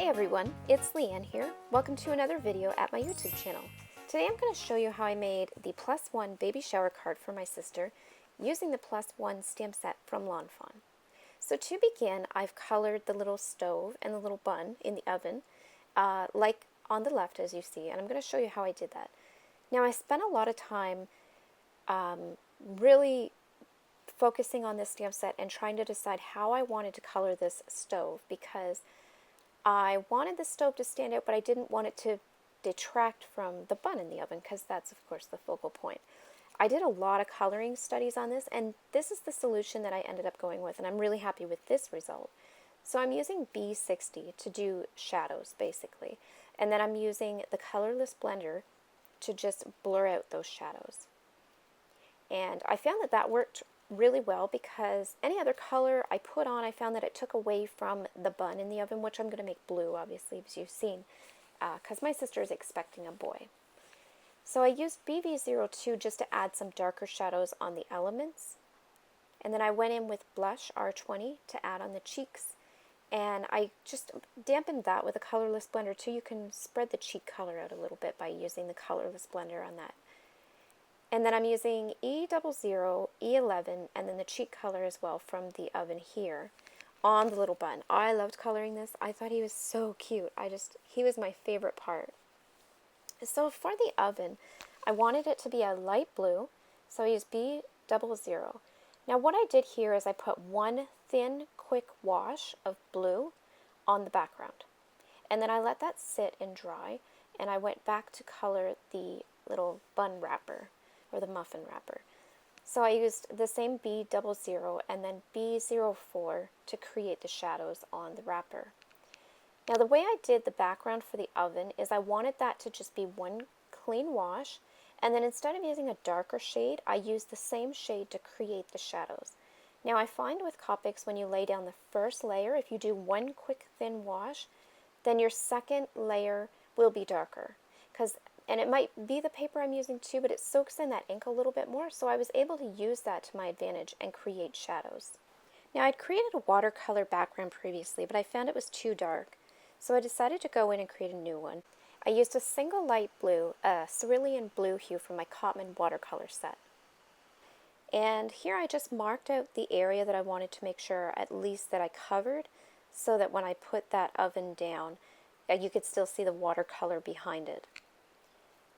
Hey everyone, it's Leanne here. Welcome to another video at my YouTube channel. Today I'm going to show you how I made the +1 baby shower card for my sister using the +1 stamp set from Lawn Fawn. So to begin, I've colored the little stove and the little bun in the oven, like on the left as you see, and I'm going to show you how I did that. Now I spent a lot of time really focusing on this stamp set and trying to decide how I wanted to color this stove, because I wanted the stove to stand out, but I didn't want it to detract from the bun in the oven, because that's of course the focal point. I did a lot of coloring studies on this, and this is the solution that I ended up going with, and I'm really happy with this result. So I'm using B60 to do shadows basically, and then I'm using the colorless blender to just blur out those shadows. And I found that that worked really well, because any other color I put on, I found that it took away from the bun in the oven, which I'm going to make blue, obviously, as you've seen, because my sister is expecting a boy. So I used BV02 just to add some darker shadows on the elements, and then I went in with blush R20 to add on the cheeks, and I just dampened that with a colorless blender too. You can spread the cheek color out a little bit by using the colorless blender on that. And then I'm using E00, E11, and then the cheek color as well from the oven here on the little bun. I loved coloring this. I thought he was so cute. He was my favorite part. So for the oven, I wanted it to be a light blue, so I used B00. Now what I did here is I put one thin, quick wash of blue on the background. And then I let that sit and dry, and I went back to color the little bun wrapper, or the muffin wrapper. So I used the same B00 and then B04 to create the shadows on the wrapper. Now the way I did the background for the oven is I wanted that to just be one clean wash, and then instead of using a darker shade, I used the same shade to create the shadows. Now I find with Copics, when you lay down the first layer, if you do one quick thin wash, then your second layer will be darker, and it might be the paper I'm using too, but it soaks in that ink a little bit more, so I was able to use that to my advantage and create shadows. Now I'd created a watercolor background previously, but I found it was too dark, so I decided to go in and create a new one. I used a single light blue, a cerulean blue hue from my Copic watercolor set. And here I just marked out the area that I wanted to make sure at least that I covered, so that when I put that oven down, you could still see the watercolor behind it.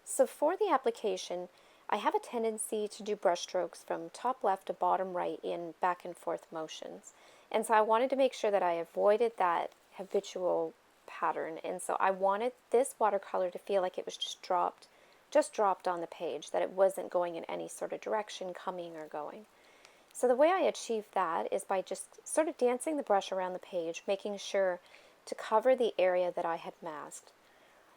So for the application, I have a tendency to do brush strokes from top left to bottom right in back and forth motions. And so I wanted to make sure that I avoided that habitual pattern. And so I wanted this watercolor to feel like it was just dropped on the page, that it wasn't going in any sort of direction, coming or going. So the way I achieved that is by just sort of dancing the brush around the page, making sure to cover the area that I had masked.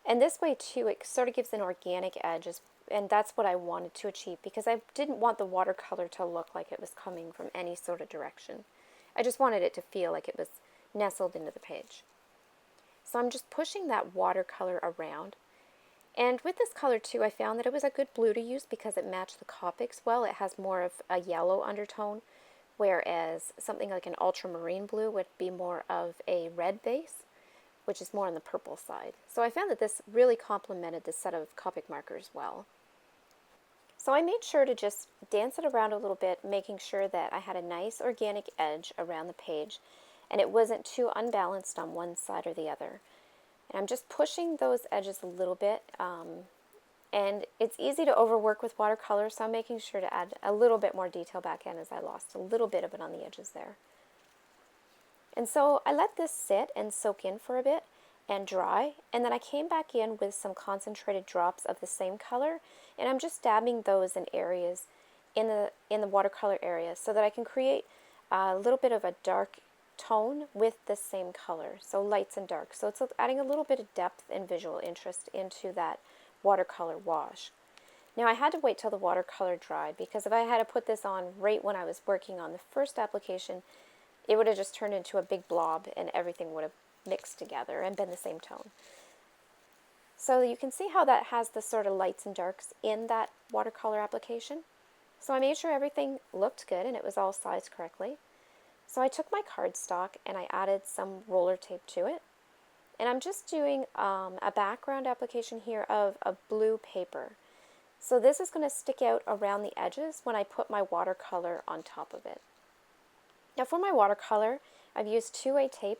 And this way too, it sort of gives an organic edge, and that's what I wanted to achieve, because I didn't want the watercolor to look like it was coming from any sort of direction. I just wanted it to feel like it was nestled into the page. So I'm just pushing that watercolor around. And with this color too, I found that it was a good blue to use because it matched the Copics well. It has more of a yellow undertone, whereas something like an ultramarine blue would be more of a red base, which is more on the purple side. So I found that this really complemented the set of Copic markers well. So I made sure to just dance it around a little bit, making sure that I had a nice organic edge around the page, and it wasn't too unbalanced on one side or the other. And I'm just pushing those edges a little bit, and it's easy to overwork with watercolor, so I'm making sure to add a little bit more detail back in, as I lost a little bit of it on the edges there. And so I let this sit and soak in for a bit and dry, and then I came back in with some concentrated drops of the same color, and I'm just dabbing those in areas in the watercolor area so that I can create a little bit of a dark tone with the same color, so lights and darks. So it's adding a little bit of depth and visual interest into that watercolor wash. Now I had to wait till the watercolor dried, because if I had to put this on right when I was working on the first application, it would have just turned into a big blob and everything would have mixed together and been the same tone. So you can see how that has the sort of lights and darks in that watercolor application. So I made sure everything looked good and it was all sized correctly. So I took my cardstock and I added some roller tape to it, And I'm just doing a background application here of a blue paper. So this is going to stick out around the edges when I put my watercolor on top of it. Now for my watercolor, I've used 2A tape.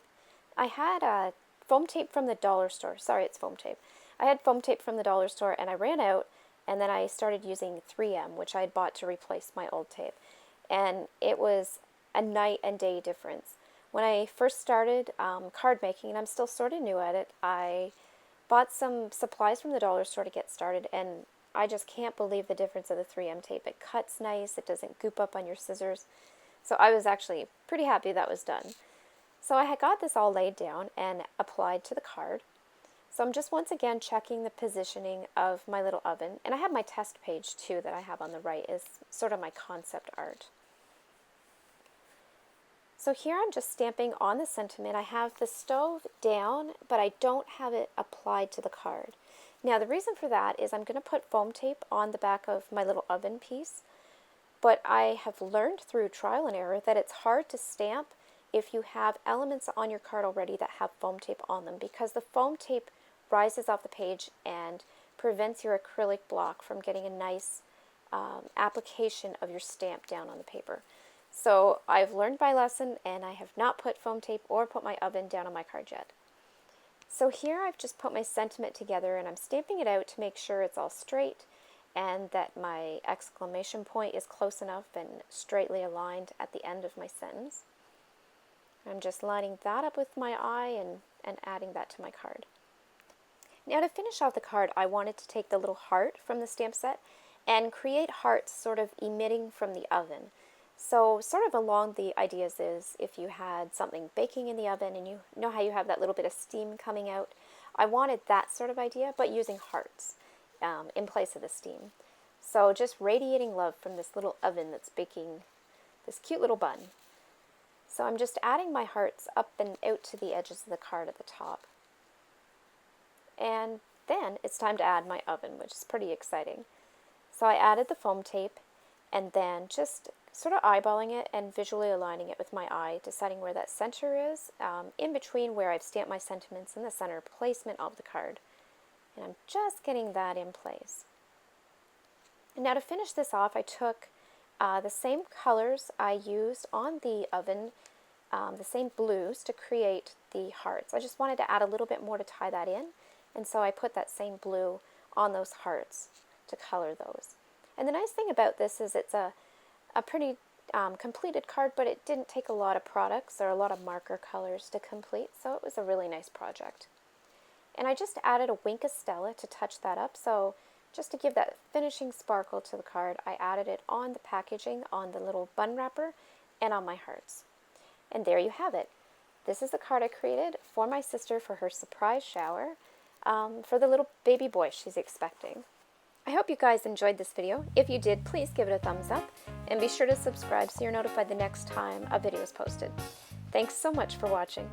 I had foam tape from the dollar store. Sorry, it's foam tape. I had foam tape from the dollar store and I ran out, and then I started using 3M, which I had bought to replace my old tape. And it was a night and day difference. When I first started card making, and I'm still sort of new at it, I bought some supplies from the dollar store to get started, and I just can't believe the difference of the 3M tape. It cuts nice, it doesn't goop up on your scissors. So I was actually pretty happy that was done. So I had got this all laid down and applied to the card. So I'm just once again checking the positioning of my little oven. And I have my test page too that I have on the right is sort of my concept art. So here I'm just stamping on the sentiment. I have the stove down, but I don't have it applied to the card. Now the reason for that is I'm going to put foam tape on the back of my little oven piece, but I have learned through trial and error that it's hard to stamp if you have elements on your card already that have foam tape on them, because the foam tape rises off the page and prevents your acrylic block from getting a nice application of your stamp down on the paper. So I've learned by lesson, and I have not put foam tape or put my oven down on my card yet. So here I've just put my sentiment together, and I'm stamping it out to make sure it's all straight and that my exclamation point is close enough and straightly aligned at the end of my sentence. I'm just lining that up with my eye and adding that to my card. Now to finish off the card, I wanted to take the little heart from the stamp set and create hearts sort of emitting from the oven. So sort of along the ideas is if you had something baking in the oven and you know how you have that little bit of steam coming out, I wanted that sort of idea, but using hearts in place of the steam. So just radiating love from this little oven that's baking this cute little bun. So I'm just adding my hearts up and out to the edges of the card at the top. And then it's time to add my oven, which is pretty exciting. So I added the foam tape and then just sort of eyeballing it and visually aligning it with my eye, deciding where that center is, in between where I've stamped my sentiments and the center placement of the card. And I'm just getting that in place. And now to finish this off, I took the same colors I used on the oven, the same blues to create the hearts. I just wanted to add a little bit more to tie that in, and so I put that same blue on those hearts to color those. And the nice thing about this is it's a pretty completed card, but it didn't take a lot of products or a lot of marker colors to complete, so it was a really nice project. And I just added a wink of Stella to touch that up, so just to give that finishing sparkle to the card, I added it on the packaging, on the little bun wrapper, and on my hearts. And there you have it. This is the card I created for my sister for her surprise shower, for the little baby boy she's expecting. I hope you guys enjoyed this video. If you did, please give it a thumbs up, and be sure to subscribe so you're notified the next time a video is posted. Thanks so much for watching.